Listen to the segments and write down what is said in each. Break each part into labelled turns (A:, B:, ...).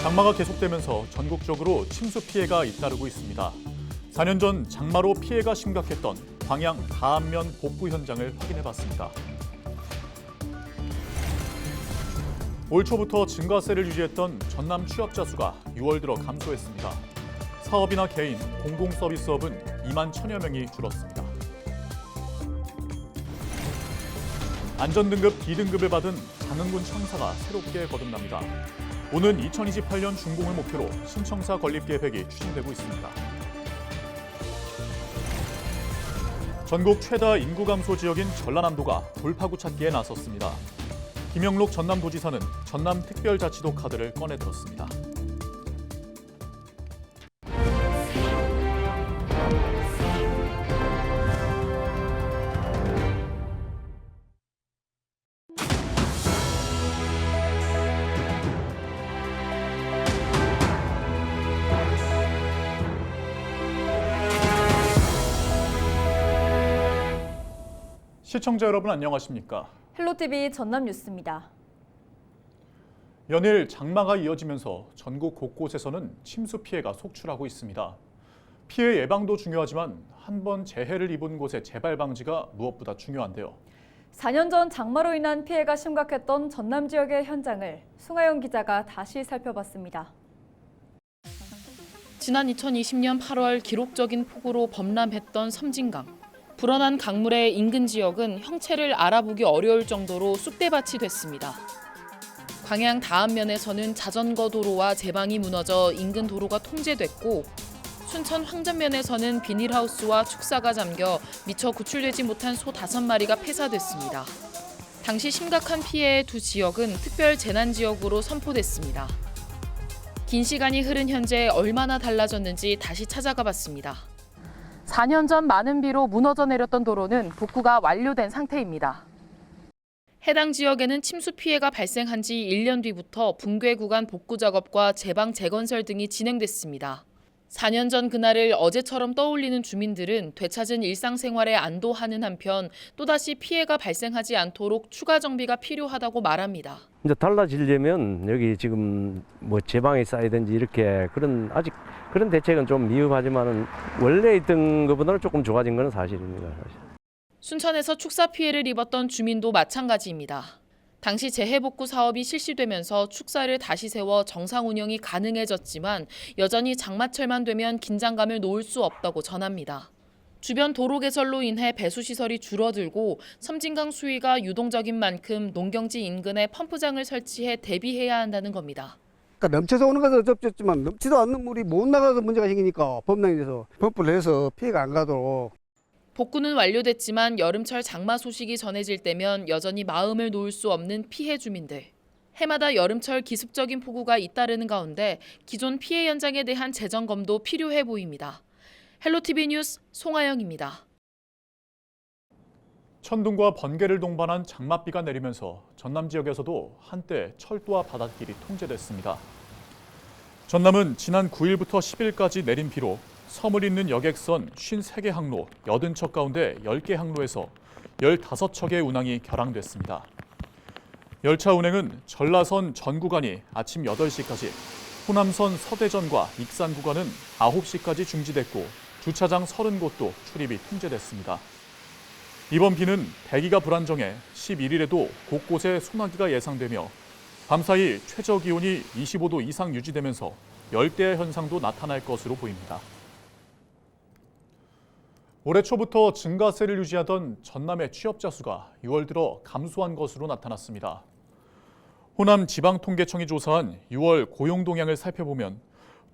A: 장마가 계속되면서 전국적으로 침수 피해가 잇따르고 있습니다. 4년 전 장마로 피해가 심각했던 광양 다안면 복구 현장을 확인해봤습니다. 올 초부터 증가세를 유지했던 전남 취업자 수가 6월 들어 감소했습니다. 사업이나 개인, 공공서비스업은 2만 1천여 명이 줄었습니다. 안전등급 D등급을 받은 장흥군 청사가 새롭게 거듭납니다. 오는 2028년 준공을 목표로 신청사 건립 계획이 추진되고 있습니다. 전국 최다 인구 감소 지역인 전라남도가 돌파구 찾기에 나섰습니다. 김영록 전남도지사는 전남특별자치도 카드를 꺼내들었습니다. 시청자 여러분 안녕하십니까?
B: 헬로티비 전남 뉴스입니다.
A: 연일 장마가 이어지면서 전국 곳곳에서는 침수 피해가 속출하고 있습니다. 피해 예방도 중요하지만 한 번 재해를 입은 곳의 재발 방지가 무엇보다 중요한데요.
B: 4년 전 장마로 인한 피해가 심각했던 전남 지역의 현장을 송하영 기자가 다시 살펴봤습니다.
C: 지난 2020년 8월 기록적인 폭우로 범람했던 섬진강. 불어난 강물의 인근 지역은 형체를 알아보기 어려울 정도로 쑥대밭이 됐습니다. 광양 다안면에서는 자전거 도로와 제방이 무너져 인근 도로가 통제됐고 순천 황전면에서는 비닐하우스와 축사가 잠겨 미처 구출되지 못한 소 5마리가 폐사됐습니다. 당시 심각한 피해의 두 지역은 특별 재난 지역으로 선포됐습니다. 긴 시간이 흐른 현재 얼마나 달라졌는지 다시 찾아가 봤습니다. 4년 전 많은 비로 무너져 내렸던 도로는 복구가 완료된 상태입니다. 해당 지역에는 침수 피해가 발생한 지 1년 뒤부터 붕괴 구간 복구 작업과 제방 재건설 등이 진행됐습니다. 4년 전 그날을 어제처럼 떠올리는 주민들은 되찾은 일상생활에 안도하는 한편 또다시 피해가 발생하지 않도록 추가 정비가 필요하다고 말합니다.
D: 이제 달라지려면 여기 지금 뭐 제방이 쌓이든지 이렇게 아직 그런 대책은 좀 미흡하지만은 원래 있던 것보다는 조금 좋아진 건 사실입니다. 사실.
C: 순천에서 축사 피해를 입었던 주민도 마찬가지입니다. 당시 재해복구 사업이 실시되면서 축사를 다시 세워 정상 운영이 가능해졌지만 여전히 장마철만 되면 긴장감을 놓을 수 없다고 전합니다. 주변 도로 개설로 인해 배수시설이 줄어들고 섬진강 수위가 유동적인 만큼 농경지 인근에 펌프장을 설치해 대비해야 한다는 겁니다.
E: 그러니까 넘쳐서 오는 것은 어렵지만 넘치도 않는 물이 못 나가서 문제가 생기니까 범람이 돼서 펌프를 해서 피해가 안 가도록.
C: 복구는 완료됐지만 여름철 장마 소식이 전해질 때면 여전히 마음을 놓을 수 없는 피해 주민들. 해마다 여름철 기습적인 폭우가 잇따르는 가운데 기존 피해 현장에 대한 재점검도 필요해 보입니다. 헬로티비 뉴스 송하영입니다.
A: 천둥과 번개를 동반한 장맛비가 내리면서 전남 지역에서도 한때 철도와 바닷길이 통제됐습니다. 전남은 지난 9일부터 10일까지 내린 비로 섬을 잇는 여객선 53개 항로 80척 가운데 10개 항로에서 15척의 운항이 결항됐습니다. 열차 운행은 전라선 전 구간이 아침 8시까지, 호남선 서대전과 익산 구간은 9시까지 중지됐고 주차장 30곳도 출입이 통제됐습니다. 이번 비는 대기가 불안정해 11일에도 곳곳에 소나기가 예상되며 밤사이 최저 기온이 25도 이상 유지되면서 열대야 현상도 나타날 것으로 보입니다. 올해 초부터 증가세를 유지하던 전남의 취업자 수가 6월 들어 감소한 것으로 나타났습니다. 호남 지방통계청이 조사한 6월 고용 동향을 살펴보면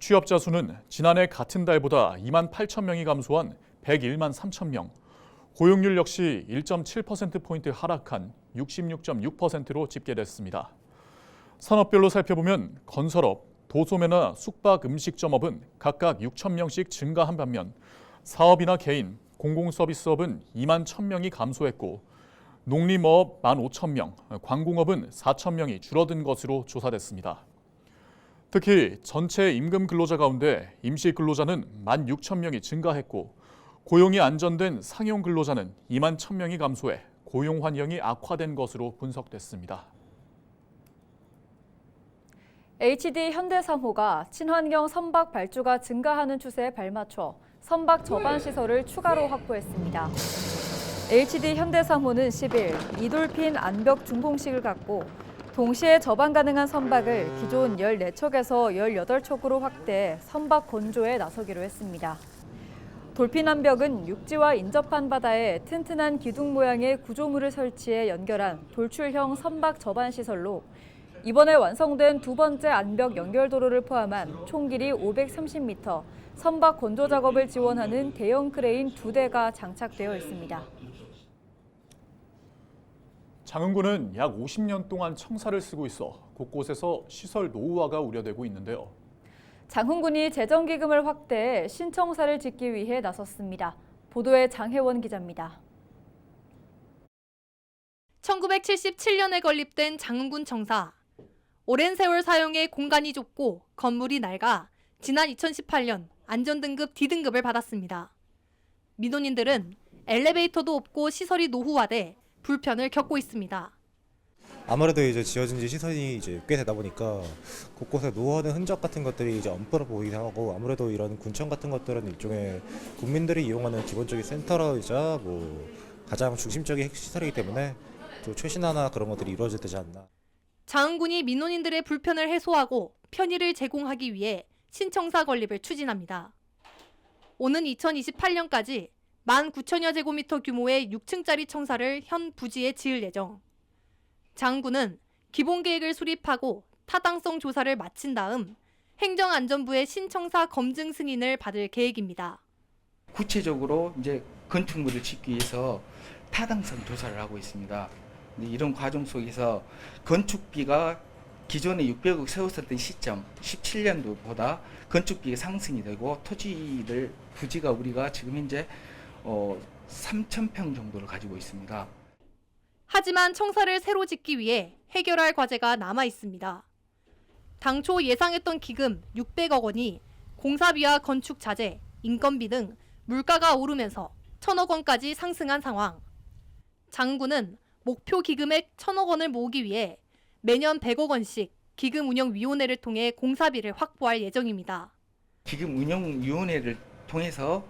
A: 취업자 수는 지난해 같은 달보다 2만 8천 명이 감소한 101만 3천 명, 고용률 역시 1.7%포인트 하락한 66.6%로 집계됐습니다. 산업별로 살펴보면 건설업, 도소매나 숙박 음식점업은 각각 6천 명씩 증가한 반면 사업이나 개인, 공공서비스업은 2만 1천 명이 감소했고 농림어업 1만 5천 명, 관공업은 4천 명이 줄어든 것으로 조사됐습니다. 특히 전체 임금 근로자 가운데 임시 근로자는 1만 6천 명이 증가했고 고용이 안전된 상용 근로자는 2만 1천 명이 감소해 고용 환경이 악화된 것으로 분석됐습니다.
B: HD 현대3호가 친환경 선박 발주가 증가하는 추세에 발맞춰 선박 저반 시설을 추가로 확보했습니다. HD 현대3호는 10일 이돌핀 안벽 중공식을 갖고 동시에 저반 가능한 선박을 기존 14척에서 18척으로 확대해 선박 건조에 나서기로 했습니다. 돌핀 안벽은 육지와 인접한 바다에 튼튼한 기둥 모양의 구조물을 설치해 연결한 돌출형 선박 저반 시설로 이번에 완성된 두 번째 안벽 연결도로를 포함한 총 길이 530m, 선박 건조 작업을 지원하는 대형 크레인 2대가 장착되어 있습니다.
A: 장흥군은 약 50년 동안 청사를 쓰고 있어 곳곳에서 시설 노후화가 우려되고 있는데요.
B: 장흥군이 재정기금을 확대해 신청사를 짓기 위해 나섰습니다. 보도에 장혜원 기자입니다.
F: 1977년에 건립된 장흥군 청사. 오랜 세월 사용해 공간이 좁고 건물이 낡아 지난 2018년 안전등급 D등급을 받았습니다. 민원인들은 엘리베이터도 없고 시설이 노후화돼 불편을 겪고 있습니다.
G: 아무래도 이제 지어진 지 시선이 이제 꽤 되다 보니까 곳곳에 노후화된 흔적 같은 것들이 이제 엄포로 보이기도 하고, 아무래도 이런 군청 같은 것들은 일종의 국민들이 이용하는 기본적인 센터이자 뭐 가장 중심적인 시설이기 때문에 또 최신화나 그런 것들이 이루어져야 되지 않나.
F: 장흥군이 민원인들의 불편을 해소하고 편의를 제공하기 위해 신청사 건립을 추진합니다. 오는 2028년까지 19,000여 제곱미터 규모의 6층짜리 청사를 현 부지에 지을 예정. 장흥군은 기본계획을 수립하고 타당성 조사를 마친 다음 행정안전부의 신청사 검증 승인을 받을 계획입니다.
H: 구체적으로 이제 건축물을 짓기 위해서 타당성 조사를 하고 있습니다. 이런 과정 속에서 건축비가 기존에 600억 세웠었던 시점 17년도보다 건축비가 상승이 되고 토지를 부지가 우리가 지금 현재 3,000평 정도를 가지고 있습니다.
F: 하지만 청사를 새로 짓기 위해 해결할 과제가 남아 있습니다. 당초 예상했던 기금 600억 원이 공사비와 건축 자재, 인건비 등 물가가 오르면서 1,000억 원까지 상승한 상황. 장흥군은 목표 기금액 1,000억 원을 모으기 위해 매년 100억 원씩 기금운영위원회를 통해 공사비를 확보할 예정입니다.
H: 기금운영위원회를 통해서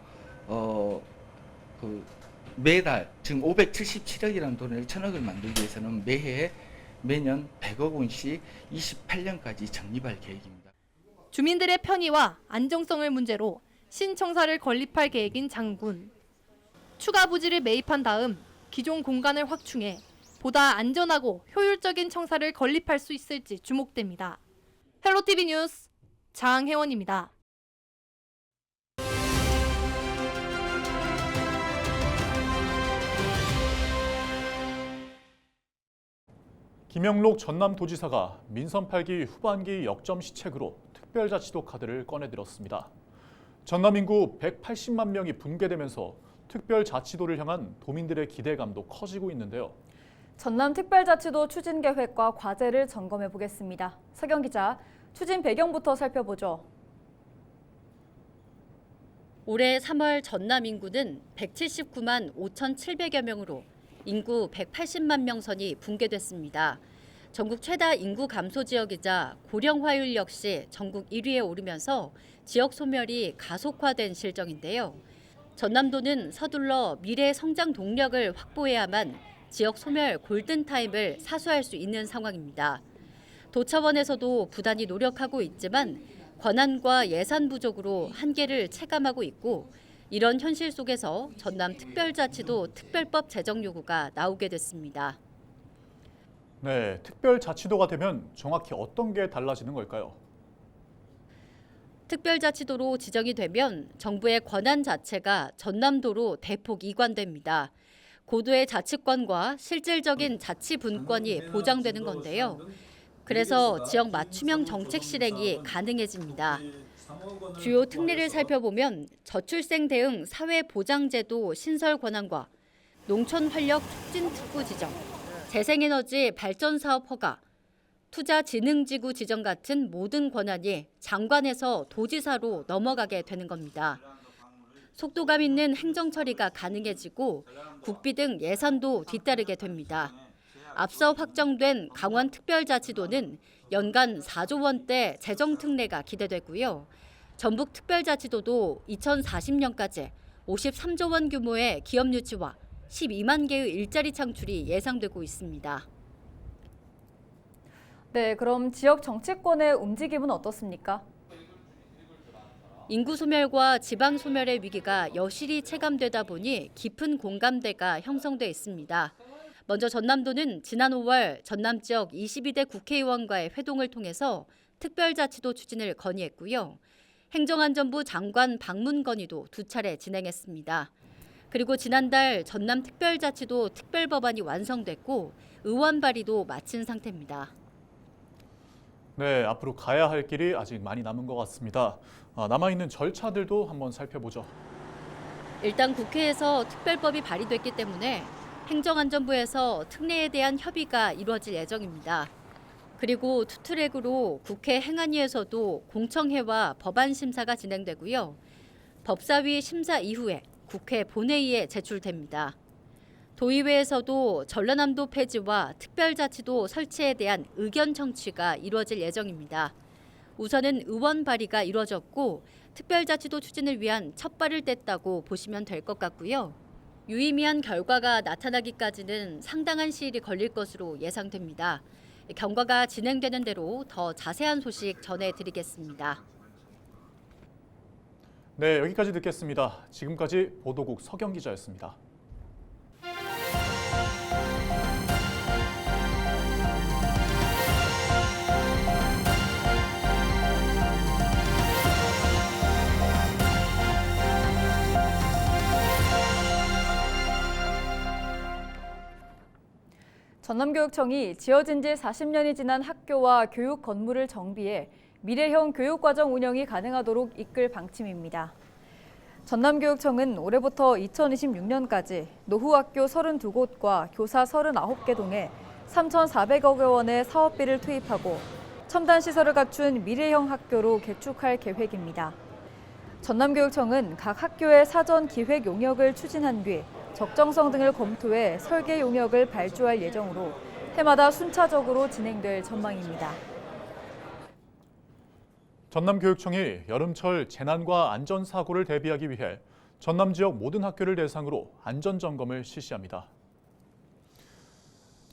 H: 매달 지금 577억이라는 돈을 1,000억을 만들기 위해서는 매년 100억 원씩 28년까지 적립할 계획입니다.
F: 주민들의 편의와 안정성을 문제로 신청사를 건립할 계획인 장흥군. 추가 부지를 매입한 다음 기존 공간을 확충해 보다 안전하고 효율적인 청사를 건립할 수 있을지 주목됩니다. 헬로티비 뉴스 장혜원입니다.
A: 김영록 전남도지사가 민선 8기 후반기 역점 시책으로 특별자치도 카드를 꺼내들었습니다. 전남 인구 180만 명이 붕괴되면서 특별자치도를 향한 도민들의 기대감도 커지고 있는데요.
B: 전남특별자치도 추진 계획과 과제를 점검해 보겠습니다. 서경 기자, 추진 배경부터 살펴보죠.
I: 올해 3월 전남 인구는 179만 5,700여 명으로 인구 180만 명 선이 붕괴됐습니다. 전국 최다 인구 감소 지역이자 고령화율 역시 전국 1위에 오르면서 지역 소멸이 가속화된 실정인데요. 전남도는 서둘러 미래 성장 동력을 확보해야만 지역 소멸 골든타임을 사수할 수 있는 상황입니다. 도 차원에서도 부단히 노력하고 있지만 권한과 예산 부족으로 한계를 체감하고 있고, 이런 현실 속에서 전남특별자치도 특별법 제정 요구가 나오게 됐습니다.
A: 네, 특별자치도가 되면 정확히 어떤 게 달라지는 걸까요?
I: 특별자치도로 지정이 되면 정부의 권한 자체가 전남도로 대폭 이관됩니다. 고도의 자치권과 실질적인 자치 분권이 보장되는 건데요. 그래서 지역 맞춤형 정책 실행이 가능해집니다. 주요 특례를 살펴보면 저출생 대응 사회보장제도 신설 권한과 농촌 활력 촉진 특구 지정, 재생에너지 발전 사업 허가, 투자진흥지구 지정 같은 모든 권한이 장관에서 도지사로 넘어가게 되는 겁니다. 속도감 있는 행정 처리가 가능해지고 국비 등 예산도 뒤따르게 됩니다. 앞서 확정된 강원특별자치도는 연간 4조 원대 재정특례가 기대되고요. 전북특별자치도도 2040년까지 53조 원 규모의 기업 유치와 12만 개의 일자리 창출이 예상되고 있습니다.
B: 네, 그럼 지역 정치권의 움직임은 어떻습니까?
I: 인구 소멸과 지방 소멸의 위기가 여실히 체감되다 보니 깊은 공감대가 형성돼 있습니다. 먼저 전남도는 지난 5월 전남 지역 22대 국회의원과의 회동을 통해서 특별자치도 추진을 건의했고요. 행정안전부 장관 방문 건의도 2차례 진행했습니다. 그리고 지난달 전남특별자치도 특별법안이 완성됐고 의원 발의도 마친 상태입니다.
A: 네, 앞으로 가야 할 길이 아직 많이 남은 것 같습니다. 남아있는 절차들도 한번 살펴보죠.
I: 일단 국회에서 특별법이 발의됐기 때문에 행정안전부에서 특례에 대한 협의가 이루어질 예정입니다. 그리고 투트랙으로 국회 행안위에서도 공청회와 법안 심사가 진행되고요. 법사위 심사 이후에 국회 본회의에 제출됩니다. 도의회에서도 전라남도 폐지와 특별자치도 설치에 대한 의견 청취가 이루어질 예정입니다. 우선은 의원 발의가 이루어졌고 특별자치도 추진을 위한 첫 발을 뗐다고 보시면 될 것 같고요. 유의미한 결과가 나타나기까지는 상당한 시일이 걸릴 것으로 예상됩니다. 경과가 진행되는 대로 더 자세한 소식 전해드리겠습니다.
A: 네, 여기까지 듣겠습니다. 지금까지 보도국 서경 기자였습니다.
B: 전남교육청이 지어진 지 40년이 지난 학교와 교육 건물을 정비해 미래형 교육과정 운영이 가능하도록 이끌 방침입니다. 전남교육청은 올해부터 2026년까지 노후학교 32곳과 교사 39개 동에 3,400억 원의 사업비를 투입하고 첨단 시설을 갖춘 미래형 학교로 개축할 계획입니다. 전남교육청은 각 학교의 사전 기획 용역을 추진한 뒤 적정성 등을 검토해 설계 용역을 발주할 예정으로 해마다 순차적으로 진행될 전망입니다.
A: 전남교육청이 여름철 재난과 안전사고를 대비하기 위해 전남 지역 모든 학교를 대상으로 안전점검을 실시합니다.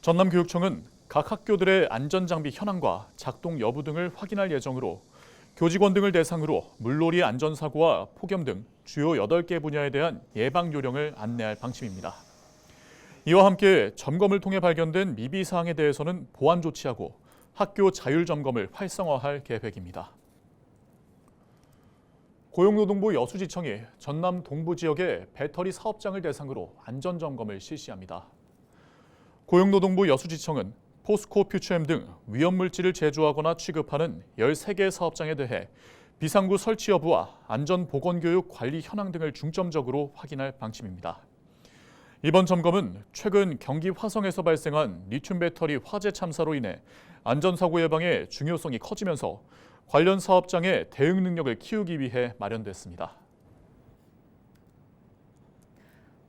A: 전남교육청은 각 학교들의 안전장비 현황과 작동 여부 등을 확인할 예정으로 교직원 등을 대상으로 물놀이 안전사고와 폭염 등 주요 8개 분야에 대한 예방 요령을 안내할 방침입니다. 이와 함께 점검을 통해 발견된 미비 사항에 대해서는 보완 조치하고 학교 자율 점검을 활성화할 계획입니다. 고용노동부 여수지청이 전남 동부 지역의 배터리 사업장을 대상으로 안전점검을 실시합니다. 고용노동부 여수지청은 포스코 퓨처엠 등 위험물질을 제조하거나 취급하는 13개 사업장에 대해 비상구 설치 여부와 안전보건교육 관리 현황 등을 중점적으로 확인할 방침입니다. 이번 점검은 최근 경기 화성에서 발생한 리튬 배터리 화재 참사로 인해 안전사고 예방의 중요성이 커지면서 관련 사업장의 대응 능력을 키우기 위해 마련됐습니다.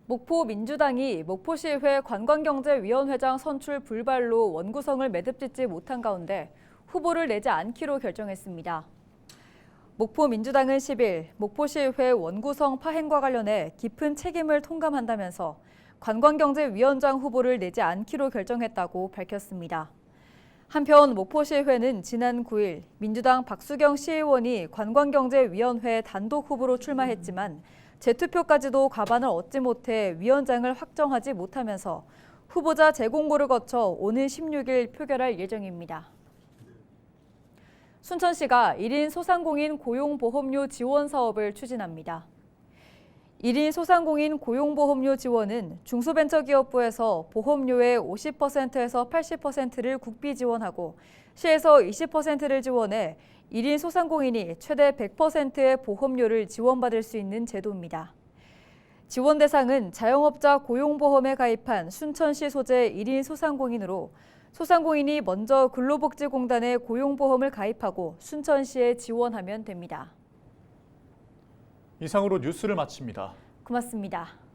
B: 목포 민주당이 목포시의회 관광경제위원회장 선출 불발로 원구성을 매듭짓지 못한 가운데 후보를 내지 않기로 결정했습니다. 목포 민주당은 10일 목포시의회 원구성 파행과 관련해 깊은 책임을 통감한다면서 관광경제위원장 후보를 내지 않기로 결정했다고 밝혔습니다. 한편 목포시의회는 지난 9일 민주당 박수경 시의원이 관광경제위원회 단독 후보로 출마했지만 재투표까지도 과반을 얻지 못해 위원장을 확정하지 못하면서 후보자 재공고를 거쳐 오는 16일 표결할 예정입니다. 순천시가 1인 소상공인 고용보험료 지원 사업을 추진합니다. 1인 소상공인 고용보험료 지원은 중소벤처기업부에서 보험료의 50%에서 80%를 국비 지원하고 시에서 20%를 지원해 1인 소상공인이 최대 100%의 보험료를 지원받을 수 있는 제도입니다. 지원 대상은 자영업자 고용보험에 가입한 순천시 소재 1인 소상공인으로 소상공인이 먼저 근로복지공단에 고용보험을 가입하고 순천시에 지원하면 됩니다.
A: 이상으로 뉴스를 마칩니다.
B: 고맙습니다.